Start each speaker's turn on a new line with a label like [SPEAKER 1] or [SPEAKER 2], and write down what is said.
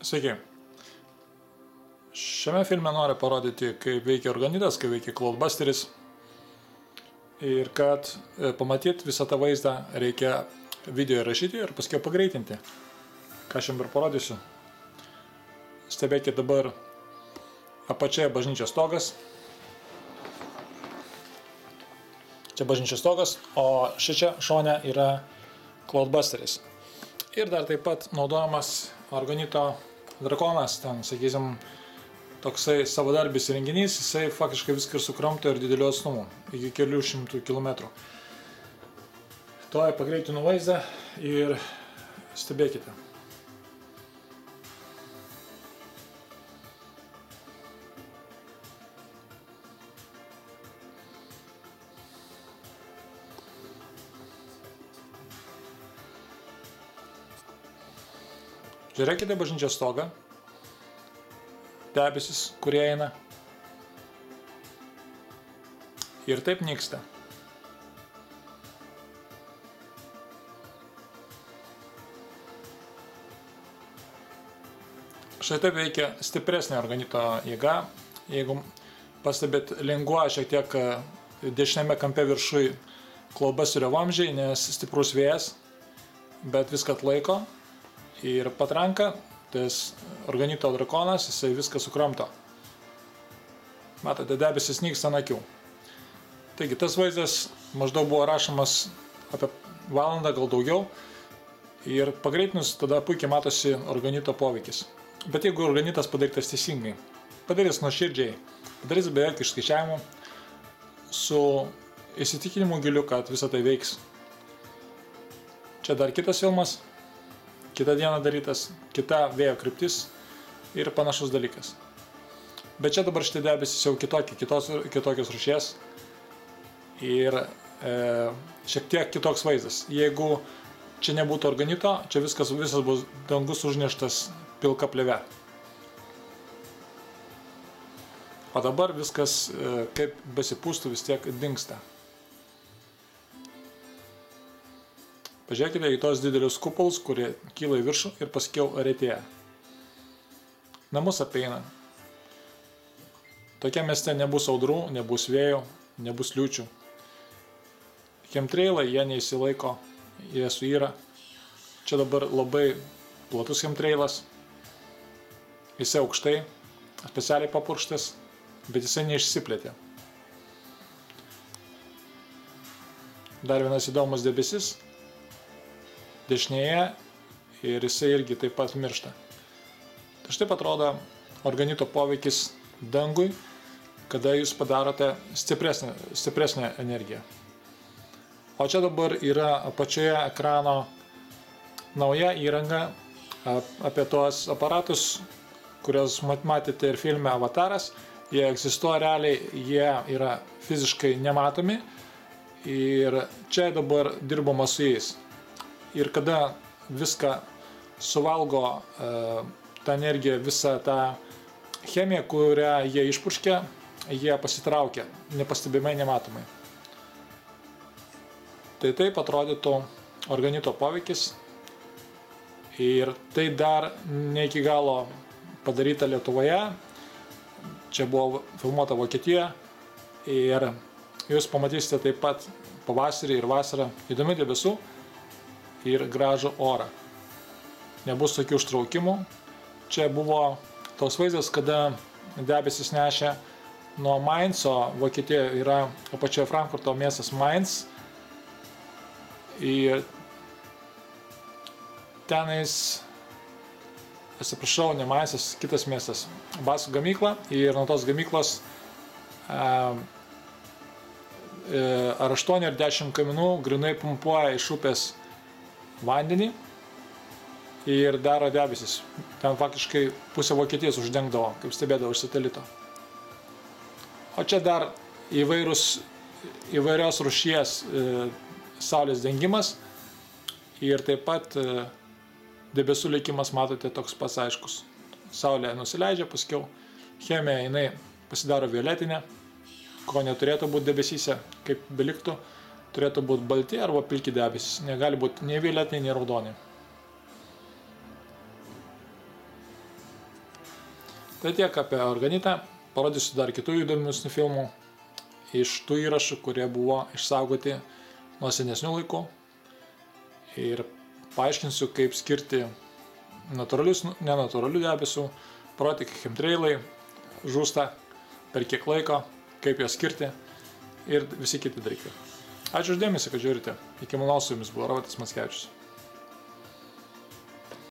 [SPEAKER 1] Sveiki. Šiame filme noriu parodyti, kaip veikia organitas, kaip veikia Cloudbusteris. Ir kad pamatyti visą tą vaizdą, reikia video įrašyti ir paskui pagreitinti. Ką aš jums ir parodysiu. Stebėkite dabar apačioje bažnyčios stogas. Čia bažnyčios stogas, o šičia šone yra Cloudbusteris. Ir dar taip pat naudojamas organito drakonas, ten, sakysim, toksai savadarbis įrenginys, jisai faktiškai viską sukramto ir dideliu atstumu, iki kelių šimtų kilometrų. Tuoj pagreitinu vaizdą ir stebėkite. Žiūrėkite bažnyčios stogą, debesis, kurie eina, ir taip nyksta. Štai taip veikia stipresnė organito jėga. Jeigu pastebėt, linguoja šiek tiek dešinėme kampe viršui Cloudbusterio vamzdžiai, nes stiprus vėjas, bet viską atlaiko. Ir patranka, tas organito drakonas, jisai viską sukramto. Matote, debesis nyksta ant akių. Taigi, tas vaizdas maždaug buvo rašomas apie valandą, gal daugiau. Ir pagreitinus, tada puikiai matosi organito poveikis. Bet jeigu organitas padarytas teisingai, padarys nuoširdžiai, padarys be jokių išskaičiavimų, su įsitikinimu giliu, kad visą tai veiks. Čia dar kitas filmas. Kita diena darytas, kita vėjo kryptis ir panašus dalykas. Bet čia dabar šitie debesis jau kitokios rūšies ir šiek tiek kitoks vaizdas. Jeigu čia nebūtų organito, čia visas bus dangus užneštas pilka plėve. O dabar viskas, kaip besipūstų, vis tiek dingsta. Pažiūrėkite į tos didelius kupolus, kurie kyla į viršų ir paskiau retėja. Namus apeina. Tokia mieste nebus audrų, nebus vėjų, nebus liūčių. Chemtrailai jie neįsilaiko, jie suyra. Čia dabar labai platus chemtrailas. Jisai aukštai, specialiai papurkštas, bet jisai neišsiplėtė. Dar vienas įdomus debesis. Dešinėje ir jisai irgi taip pat miršta. Tai štai atrodo organito poveikis dangui, kada jūs padarote stipresnę energiją. O čia dabar yra apačioje ekrano nauja įranga apie tuos aparatus, kuriuos matėte ir filme Avataras. Jie egzistuoja realiai, jie yra fiziškai nematomi ir čia dabar dirbama su jais. Ir kada viską suvalgo tą energiją, visą tą chemiją, kurią jie išpurškia, jie pasitraukia, nepastebimai, nematomai. Tai taip atrodytų organito poveikis. Ir tai dar ne iki galo padaryta Lietuvoje. Čia buvo filmuota Vokietijoje. Ir jūs pamatysite taip pat pavasarį ir vasarą įdomių debesų ir gražų orą. Nebus tokių užtraukimų. Čia buvo toks vaizdas, kada debesis nešė nuo Mainzo, Vokietijoje yra apačioje Frankfurto miestas Mainz. Ir tenais, atsiprašau, ne Mainzas, kitas miestas, Basų gamykla. Ir nuo tos gamyklos ar 8 ar 10 kaminų grynai pumpuoja iš upės vandenį ir daro debesis. Ten faktiškai pusę Vokietijos uždengdavo, kaip stebėdavo iš satelito. O čia dar įvairios rūšies saulės dengimas ir taip pat debesų likimas, matote, toks pats aiškus. Saulė nusileidžia, paskiau chemija jinai pasidaro violetinė, ko neturėtų būti debesyse, kaip beliktų. Turėtų būti balti arba pilki debesis. Negali būti nei violetiniai, nei raudoni. Tai tiek apie organitą. Parodysiu dar kitų įdomesnių filmų iš tų įrašų, kurie buvo išsaugoti nuo senesnių laikų. Ir paaiškinsiu, kaip skirti natūralius, nenatūralių debesų, parodyti, kaip chemtrailai žūsta, per kiek laiko, kaip juos skirti ir visi kiti dalykai. Ačiū už dėmesį, kad žiūrite. Iki malonaus, su jumis buvo Robertas Mackevičius.